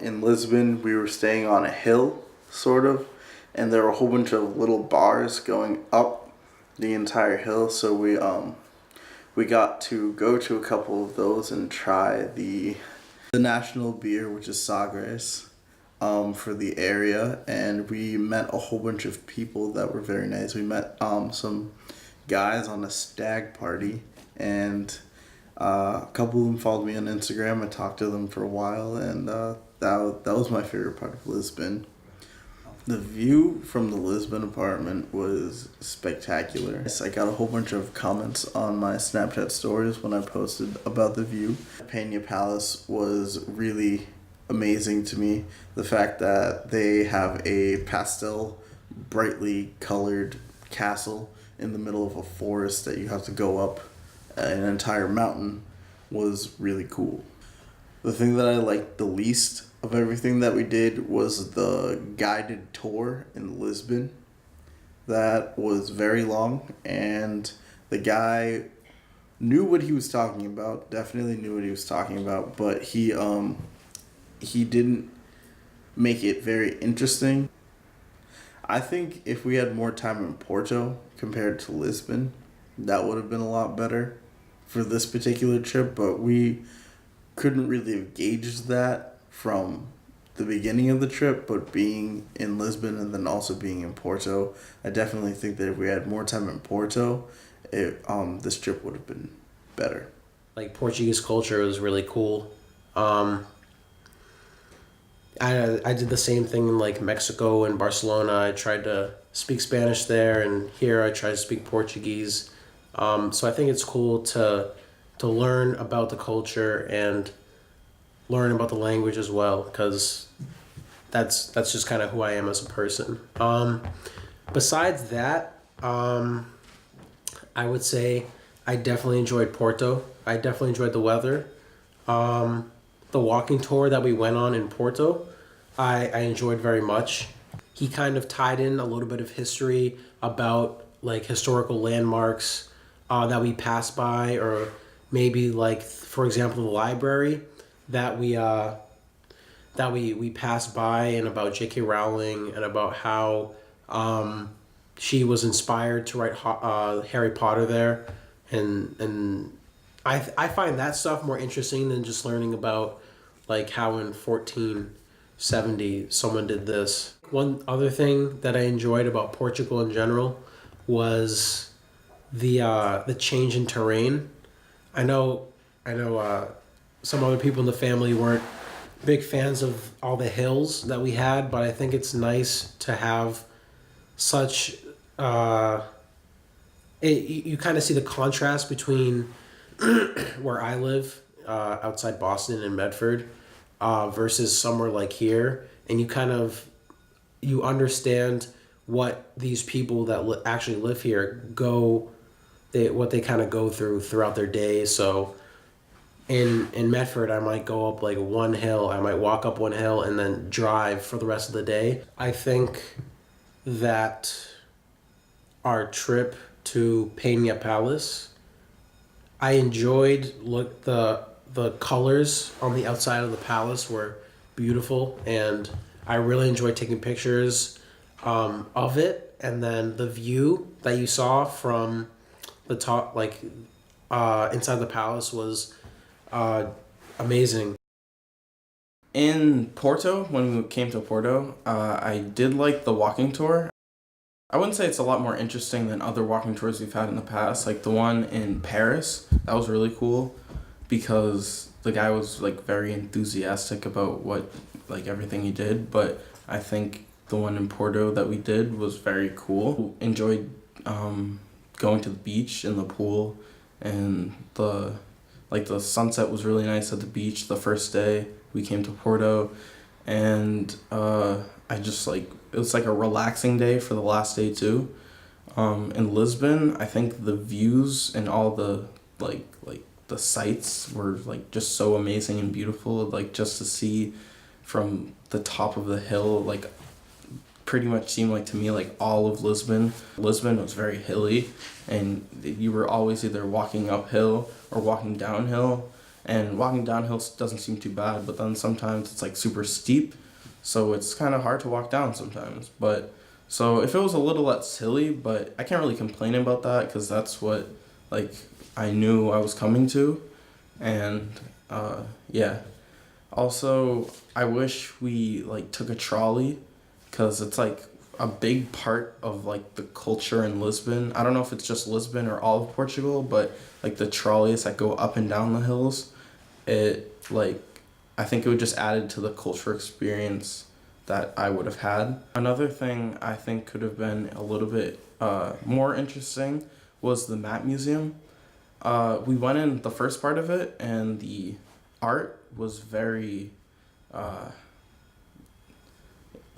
in Lisbon, we were staying on a hill, sort of, and there were a whole bunch of little bars going up the entire hill. So we got to go to a couple of those and try the national beer, which is Sagres, for the area, and we met a whole bunch of people that were very nice. We met some guys on a stag party, and a couple of them followed me on Instagram. I talked to them for a while, and that was my favorite part of Lisbon. The view from the Lisbon apartment was spectacular. I got a whole bunch of comments on my Snapchat stories when I posted about the view. Peña Palace was really amazing to me. The fact that they have a pastel, brightly colored castle in the middle of a forest that you have to go up an entire mountain was really cool. The thing that I liked the least of everything that we did was the guided tour in Lisbon. That was very long, and the guy knew what he was talking about, definitely knew what he was talking about, but he didn't make it very interesting. I think if we had more time in Porto compared to Lisbon, that would have been a lot better for this particular trip, but we couldn't really have gauged that from the beginning of the trip. But being in Lisbon and then also being in Porto, I definitely think that if we had more time in Porto, this trip would have been better. Like, Portuguese culture was really cool. I did the same thing in like Mexico and Barcelona. I tried to speak Spanish there, and here I try to speak Portuguese. So I think it's cool to learn about the culture and learn about the language as well, because that's just kind of who I am as a person. Besides that, I would say I definitely enjoyed Porto. I definitely enjoyed the weather. The walking tour that we went on in Porto, I enjoyed very much. He kind of tied in a little bit of history about like historical landmarks that we passed by, or maybe like, for example, the library that we passed by, and about J.K. Rowling, and about how she was inspired to write Harry Potter there, and I find that stuff more interesting than just learning about like how in 1470 someone did this. One other thing that I enjoyed about Portugal in general was the change in terrain. I know some other people in the family weren't big fans of all the hills that we had, but I think it's nice to have such you kind of see the contrast between where I live outside Boston and Medford versus somewhere like here, and you understand what these people that actually live here what they kind of go throughout their day. So in Medford, I might go up like one hill, I might walk up one hill and then drive for the rest of the day. I think that our trip to Peña Palace, I enjoyed the colors on the outside of the palace were beautiful, and I really enjoyed taking pictures of it. And then the view that you saw from the top, like inside the palace, was amazing. In Porto, when we came to Porto, I did like the walking tour. I wouldn't say it's a lot more interesting than other walking tours we've had in the past. Like the one in Paris, that was really cool because the guy was like very enthusiastic about everything he did. But I think the one in Porto that we did was very cool. Enjoyed going to the beach and the pool, and the sunset was really nice at the beach the first day we came to Porto, and it was like a relaxing day for the last day too. In Lisbon, I think the views and all the the sights were like just so amazing and beautiful. Like just to see from the top of the hill, like pretty much seemed like to me like all of Lisbon. Lisbon was very hilly, and you were always either walking uphill or walking downhill, and walking downhill doesn't seem too bad, but then sometimes it's like super steep, so it's kind of hard to walk down sometimes. But so if it was a little less hilly, but I can't really complain about that because that's what like I knew I was coming to, and yeah. Also, I wish we like took a trolley because it's like a big part of like the culture in Lisbon. I don't know if it's just Lisbon or all of Portugal, but like the trolleys that go up and down the hills, it like I think it would just added to the culture experience that I would have had. Another thing I think could have been a little bit more interesting was the map museum. We went in the first part of it, and the art was very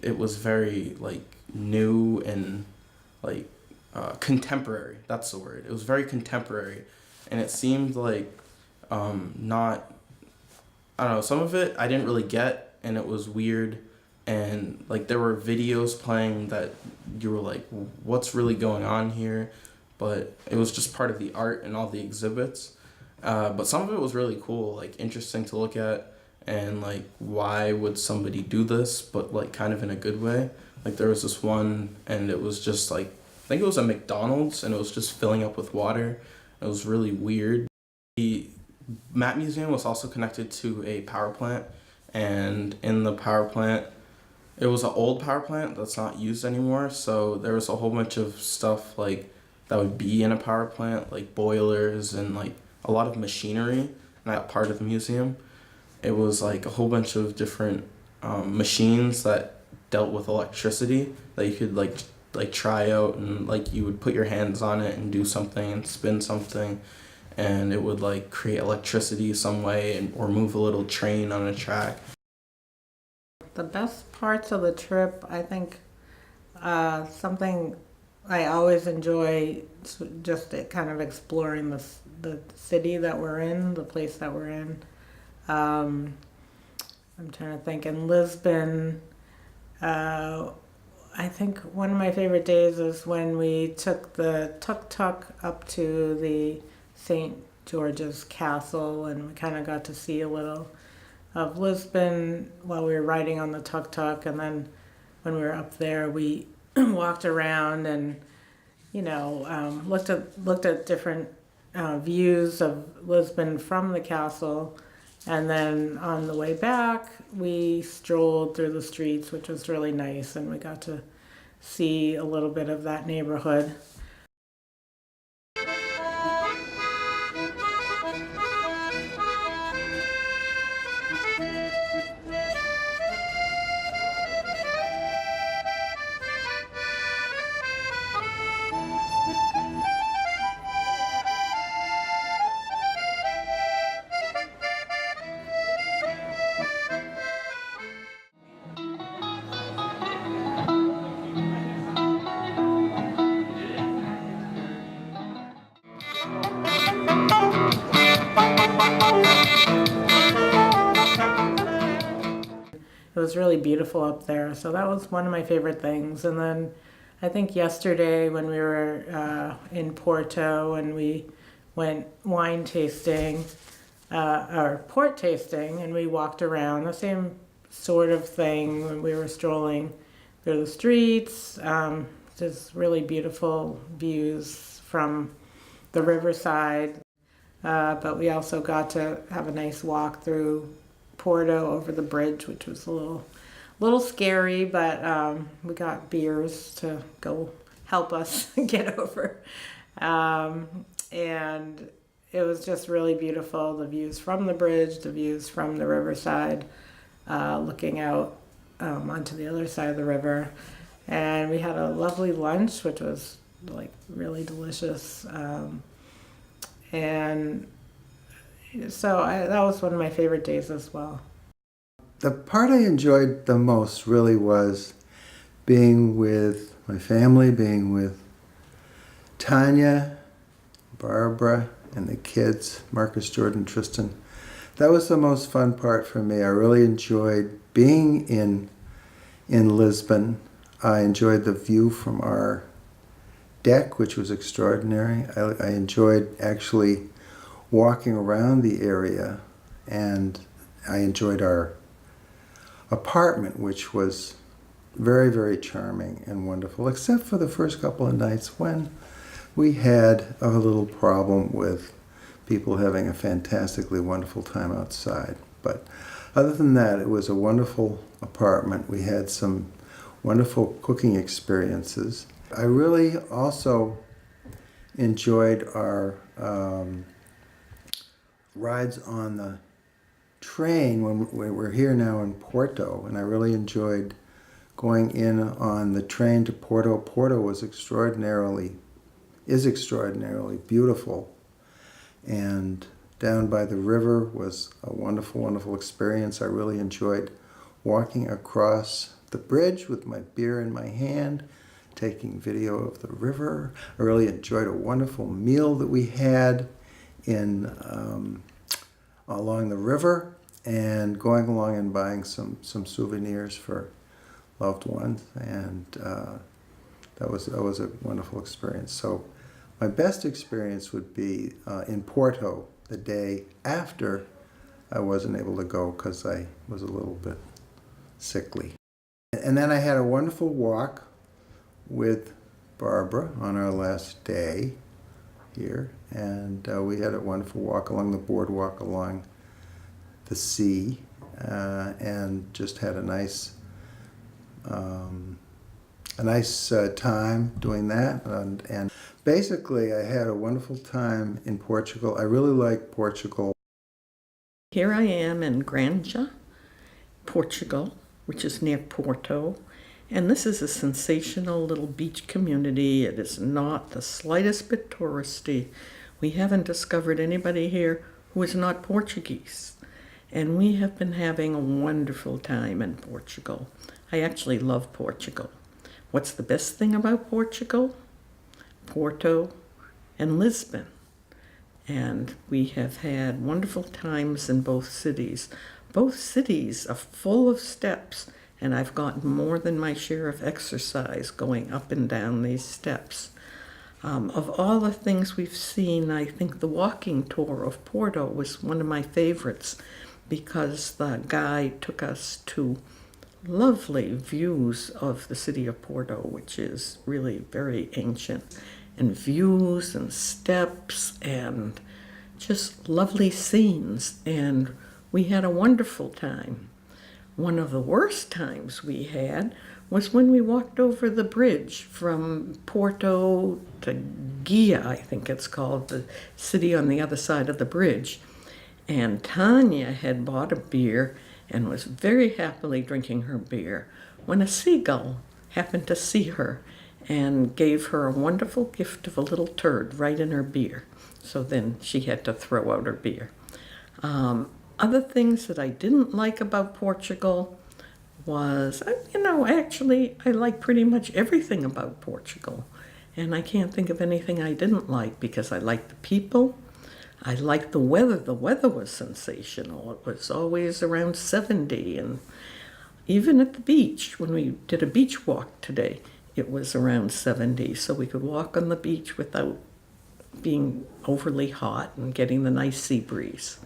it was very like new and like contemporary. That's the word. It was very contemporary, and it seemed like not, I don't know, some of it I didn't really get, and it was weird, and like there were videos playing that you were like, what's really going on here? But it was just part of the art and all the exhibits. But some of it was really cool, like interesting to look at, and like why would somebody do this, but like kind of in a good way. Like there was this one, and it was just like, I think it was a McDonald's, and it was just filling up with water. It was really weird. The Map Museum was also connected to a power plant, and in the power plant, it was an old power plant that's not used anymore, so there was a whole bunch of stuff like that would be in a power plant, like boilers and like a lot of machinery, not part of the museum. It was like a whole bunch of different machines that dealt with electricity that you could like try out, and like you would put your hands on it and do something and spin something, and it would like create electricity some way, and or move a little train on a track. The best parts of the trip, I think, something I always enjoy just kind of exploring the city that we're in, the place that we're in. I'm trying to think. In Lisbon, I think one of my favorite days is when we took the tuk-tuk up to the St. George's Castle, and we kind of got to see a little of Lisbon while we were riding on the tuk-tuk. And then when we were up there, we walked around and looked at different views of Lisbon from the castle. And then on the way back, we strolled through the streets, which was really nice, and we got to see a little bit of that neighborhood. It was really beautiful up there, so that was one of my favorite things. And then I think yesterday when we were in Porto and we went wine tasting, or port tasting, and we walked around, the same sort of thing when we were strolling through the streets. Just really beautiful views from the riverside, but we also got to have a nice walk through Porto over the bridge, which was a little scary, but we got beers to go help us get over. And it was just really beautiful, the views from the bridge, the views from the riverside, looking out onto the other side of the river. And we had a lovely lunch, which was like really delicious. And so that was one of my favorite days as well. The part I enjoyed the most really was being with my family, being with Tanya, Barbara, and the kids, Marcus, Jordon, Tristen. That was the most fun part for me. I really enjoyed being in Lisbon. I enjoyed the view from our deck, which was extraordinary. I enjoyed actually walking around the area And I enjoyed our apartment, which was very, very charming and wonderful, except for the first couple of nights when we had a little problem with people having a fantastically wonderful time outside. But other than that, it was a wonderful apartment. We had some wonderful cooking experiences. I really also enjoyed our rides on the train when we're here now in Porto, and I really enjoyed going in on the train to Porto. Porto is extraordinarily beautiful, and down by the river was a wonderful, wonderful experience. I really enjoyed walking across the bridge with my beer in my hand, taking video of the river. I really enjoyed a wonderful meal that we had in along the river, and going along and buying some souvenirs for loved ones, and that was a wonderful experience. So my best experience would be in Porto the day after I wasn't able to go because I was a little bit sickly. And then I had a wonderful walk with Barbara on our last day here, and we had a wonderful walk along the boardwalk along the sea, and just had a nice time doing that. And basically, I had a wonderful time in Portugal. I really like Portugal. Here I am in Granja, Portugal, which is near Porto, and this is a sensational little beach community. It is not the slightest bit touristy. We haven't discovered anybody here who is not Portuguese, and we have been having a wonderful time in Portugal. I actually love Portugal. What's the best thing about Portugal? Porto and Lisbon. And we have had wonderful times in both cities. Both cities are full of steps, and I've gotten more than my share of exercise going up and down these steps. Of all the things we've seen, I think the walking tour of Porto was one of my favorites because the guide took us to lovely views of the city of Porto, which is really very ancient, and views and steps and just lovely scenes, and we had a wonderful time. One of the worst times we had was when we walked over the bridge from Porto to Gia, I think it's called, the city on the other side of the bridge. And Tanya had bought a beer and was very happily drinking her beer when a seagull happened to see her and gave her a wonderful gift of a little turd right in her beer. So then she had to throw out her beer. Other things that I didn't like about Portugal was, actually I like pretty much everything about Portugal. And I can't think of anything I didn't like because I liked the people. I liked the weather. The weather was sensational. It was always around 70. And even at the beach, when we did a beach walk today, it was around 70. So we could walk on the beach without being overly hot and getting the nice sea breeze.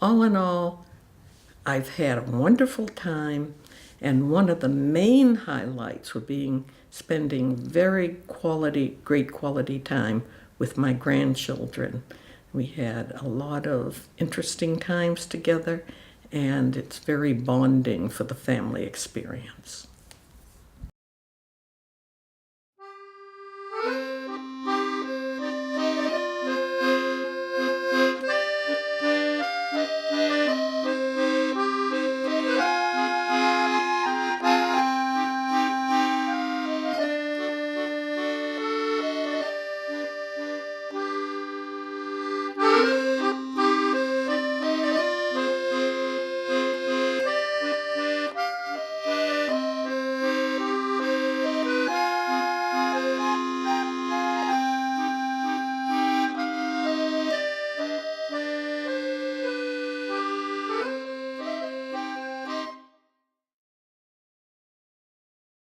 All in all, I've had a wonderful time. And one of the main highlights were spending great quality time with my grandchildren. We had a lot of interesting times together, and it's very bonding for the family experience.